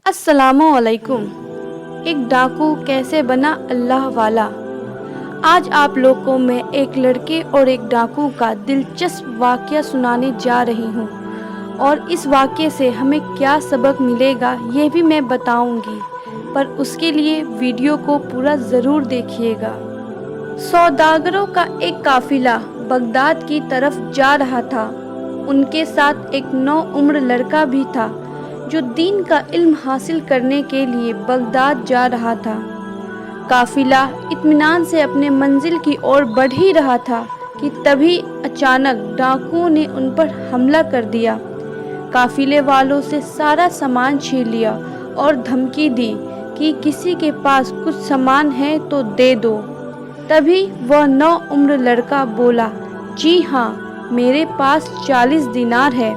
अस्सलामुअलैकुम। एक डाकू कैसे बना अल्लाह वाला। आज आप लोग को मैं एक लड़के और एक डाकू का दिलचस्प वाक़या सुनाने जा रही हूँ और इस वाक़ये से हमें क्या सबक मिलेगा ये भी मैं बताऊँगी, पर उसके लिए वीडियो को पूरा ज़रूर देखिएगा। सौदागरों का एक काफ़िला बगदाद की तरफ जा रहा था। उनके साथ एक नौउम्र लड़का भी था जो दीन का इल्म हासिल करने के लिए बगदाद जा रहा था। काफिला इत्मीनान से अपने मंजिल की ओर बढ़ ही रहा था कि तभी अचानक डाकुओं ने उन पर हमला कर दिया। काफिले वालों से सारा सामान छीन लिया और धमकी दी कि किसी के पास कुछ सामान है तो दे दो। तभी वह नौउम्र लड़का बोला, जी हाँ, मेरे पास 40 दिनार है।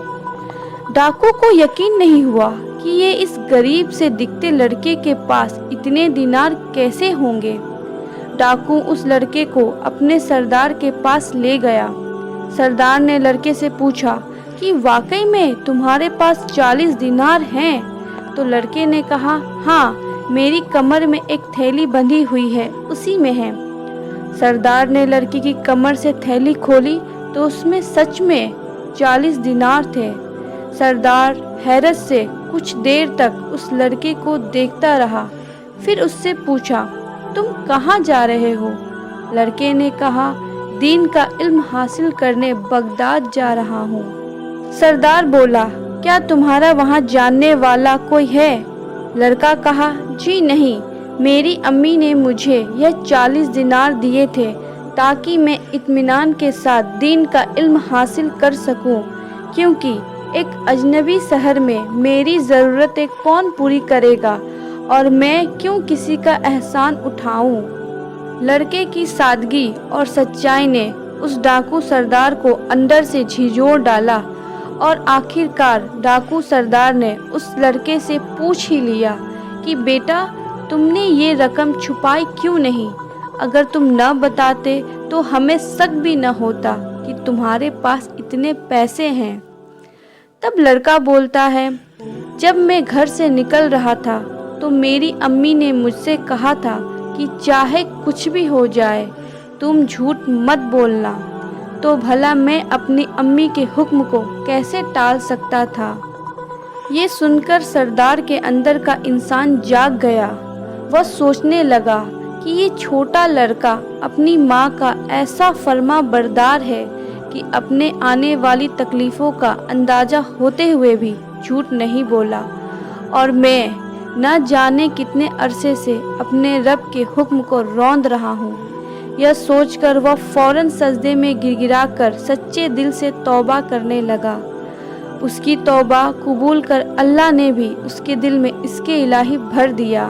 डाकू को यकीन नहीं हुआ कि ये इस गरीब से दिखते लड़के के पास इतने दिनार कैसे होंगे। डाकू उस लड़के को अपने सरदार के पास ले गया। सरदार ने लड़के से पूछा कि वाकई में तुम्हारे पास 40 दिनार हैं? तो लड़के ने कहा, हाँ, मेरी कमर में एक थैली बंधी हुई है, उसी में है। सरदार ने लड़के की कमर से थैली खोली तो उसमें सच में 40 दिनार थे। सरदार हैरत से कुछ देर तक उस लड़के को देखता रहा, फिर उससे पूछा, तुम कहाँ जा रहे हो? लड़के ने कहा, दीन का इल्म हासिल करने बगदाद जा रहा हूँ। सरदार बोला, क्या तुम्हारा वहाँ जानने वाला कोई है? लड़का कहा, जी नहीं, मेरी अम्मी ने मुझे यह 40 दिनार दिए थे ताकि मैं इत्मीनान के साथ दीन का इल्म हासिल कर सकूं, क्योंकि एक अजनबी शहर में मेरी ज़रूरतें कौन पूरी करेगा और मैं क्यों किसी का एहसान उठाऊं। लड़के की सादगी और सच्चाई ने उस डाकू सरदार को अंदर से झिझोड़ डाला और आखिरकार डाकू सरदार ने उस लड़के से पूछ ही लिया कि बेटा, तुमने ये रकम छुपाई क्यों नहीं? अगर तुम न बताते तो हमें शक भी न होता कि तुम्हारे पास इतने पैसे हैं। तब लड़का बोलता है, जब मैं घर से निकल रहा था तो मेरी अम्मी ने मुझसे कहा था कि चाहे कुछ भी हो जाए तुम झूठ मत बोलना। तो भला मैं अपनी अम्मी के हुक्म को कैसे टाल सकता था। ये सुनकर सरदार के अंदर का इंसान जाग गया। वह सोचने लगा कि ये छोटा लड़का अपनी माँ का ऐसा फर्मा बरदार है कि अपने आने वाली तकलीफ़ों का अंदाज़ा होते हुए भी झूठ नहीं बोला, और मैं न जाने कितने अरसे से अपने रब के हुक्म को रौंद रहा हूँ। यह सोचकर वह फ़ौरन सजदे में गिड़गिड़ाकर सच्चे दिल से तौबा करने लगा। उसकी तौबा कबूल कर अल्लाह ने भी उसके दिल में इसके इलाही भर दिया।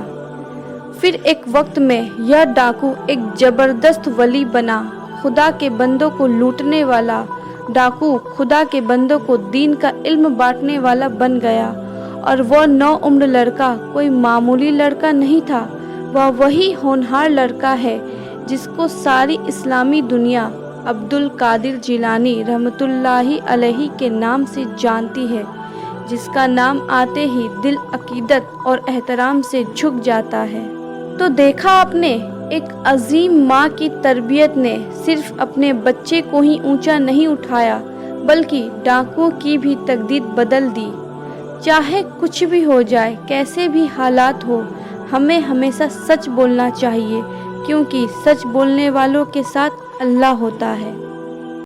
फिर एक वक्त में यह डाकू एक ज़बरदस्त वली बना। खुदा के बंदों को लूटने वाला डाकू खुदा के बंदों को दीन का इल्म बांटने वाला बन गया। और वह नौउम्र लड़का कोई मामूली लड़का नहीं था, वह वही होनहार लड़का है जिसको सारी इस्लामी दुनिया अब्दुल कादिर जिलानी रहमतुल्लाहि अलैहि के नाम से जानती है, जिसका नाम आते ही दिल अकीदत और एहतराम से झुक जाता है। तो देखा आपने, एक अजीम माँ की तरबियत ने सिर्फ अपने बच्चे को ही ऊंचा नहीं उठाया, बल्कि डाकुओं की भी तकदीर बदल दी। चाहे कुछ भी हो जाए, कैसे भी हालात हो, हमें हमेशा सच बोलना चाहिए, क्योंकि सच बोलने वालों के साथ अल्लाह होता है।